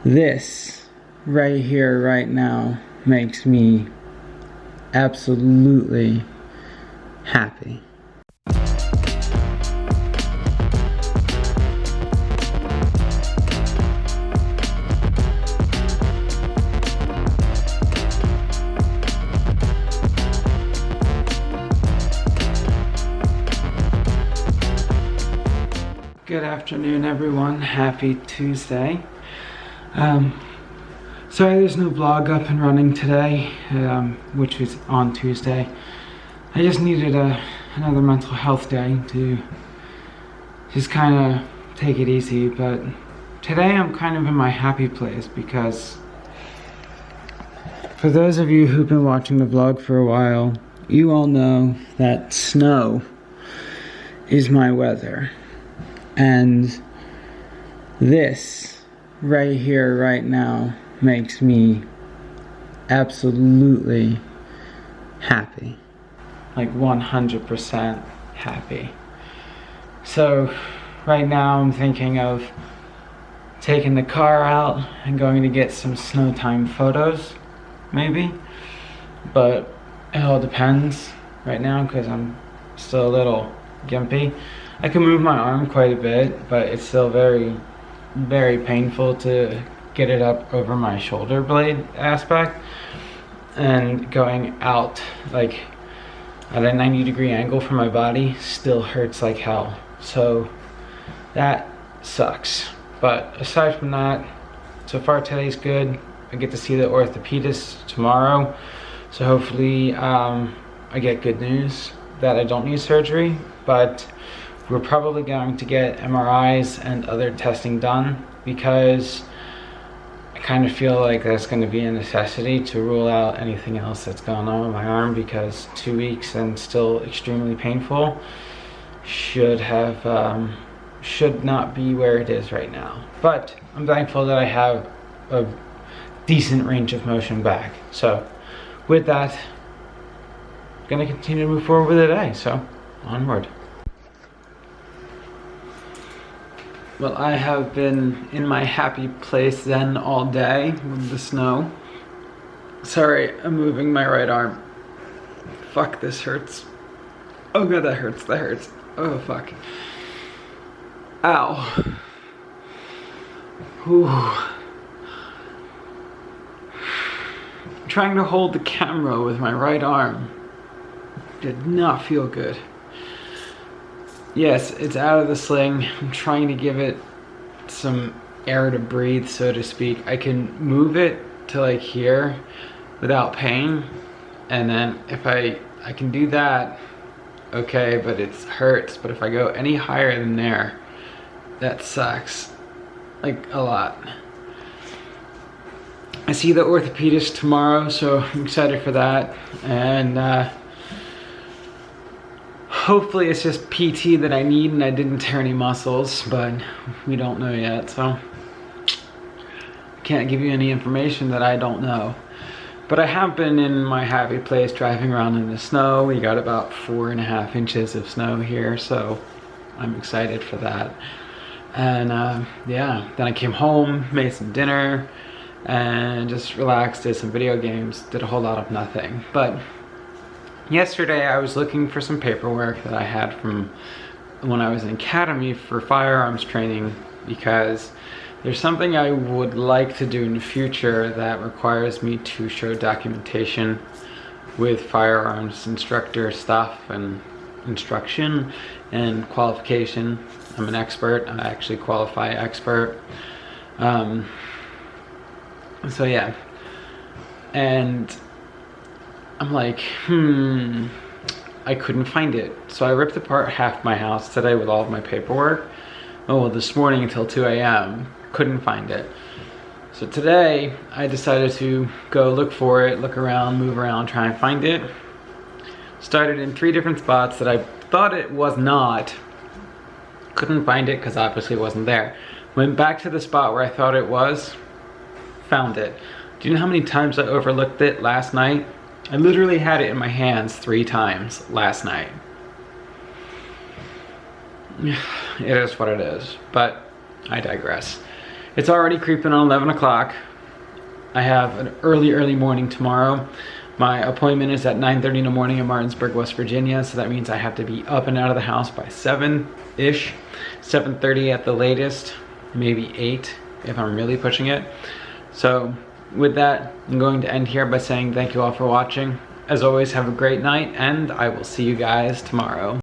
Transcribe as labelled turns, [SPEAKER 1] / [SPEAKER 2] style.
[SPEAKER 1] This right here, right now, makes me absolutely happy. Good afternoon, everyone. Happy Tuesday. Sorry there's no vlog up and running today, which was on Tuesday. I just needed another mental health day to just kind of take it easy, but today I'm kind of in my happy place because for those of you who've been watching the vlog for a while, you all know that snow is my weather. And this right here, right now, makes me absolutely happy. Like 100% happy. So right now I'm thinking of taking the car out and going to get some snow time photos, maybe. But it all depends right now because I'm still a little gimpy. I can move my arm quite a bit, but it's still very, very painful to get it up over my shoulder blade aspect. And going out like at a 90-degree angle from my body still hurts like hell. So that sucks. But aside from that, so far today's good. I get to see the orthopedist tomorrow. So hopefully I get good news that I don't need surgery, but we're probably going to get MRIs and other testing done because I kind of feel like that's going to be a necessity to rule out anything else that's going on with my arm, because 2 weeks and still extremely painful should not be where it is right now. But I'm thankful that I have a decent range of motion back. So with that, I'm going to continue to move forward with the day. So onward. Well, I have been in my happy place then all day with the snow. Sorry, I'm moving my right arm. Fuck, this hurts. Oh god, that hurts, that hurts. Oh fuck. Ow. Whew. Trying to hold the camera with my right arm did not feel good. Yes, it's out of the sling. I'm trying to give it some air to breathe, so to speak. I can move it to like here without pain, and then if I can do that, okay, but it hurts. But if I go any higher than there, that sucks, like a lot. I see the orthopedist tomorrow, so I'm excited for that, and hopefully it's just PT that I need and I didn't tear any muscles, but we don't know yet, so I can't give you any information that I don't know. But I have been in my happy place driving around in the snow. We got about 4.5 inches of snow here, so I'm excited for that. And yeah, then I came home, made some dinner, and just relaxed, did some video games, did a whole lot of nothing. But yesterday I was looking for some paperwork that I had from when I was in academy for firearms training, because there's something I would like to do in the future that requires me to show documentation with firearms instructor stuff and instruction and qualification. I'm an expert, I actually qualify expert. So yeah, and I'm like, I couldn't find it. So I ripped apart half my house today with all of my paperwork. Oh, well, this morning until 2 a.m. couldn't find it. So today I decided to go look for it, look around, move around, try and find it. Started in 3 different spots that I thought it was not. Couldn't find it because obviously it wasn't there. Went back to the spot where I thought it was, found it. Do you know how many times I overlooked it last night? I literally had it in my hands 3 times last night. It is what it is, but I digress. It's already creeping on 11 o'clock. I have an early morning tomorrow. My appointment is at 9:30 in the morning in Martinsburg, West Virginia, so that means I have to be up and out of the house by 7-ish, 7:30 at the latest, maybe 8 if I'm really pushing it. So with that, I'm going to end here by saying thank you all for watching. As always, have a great night, and I will see you guys tomorrow.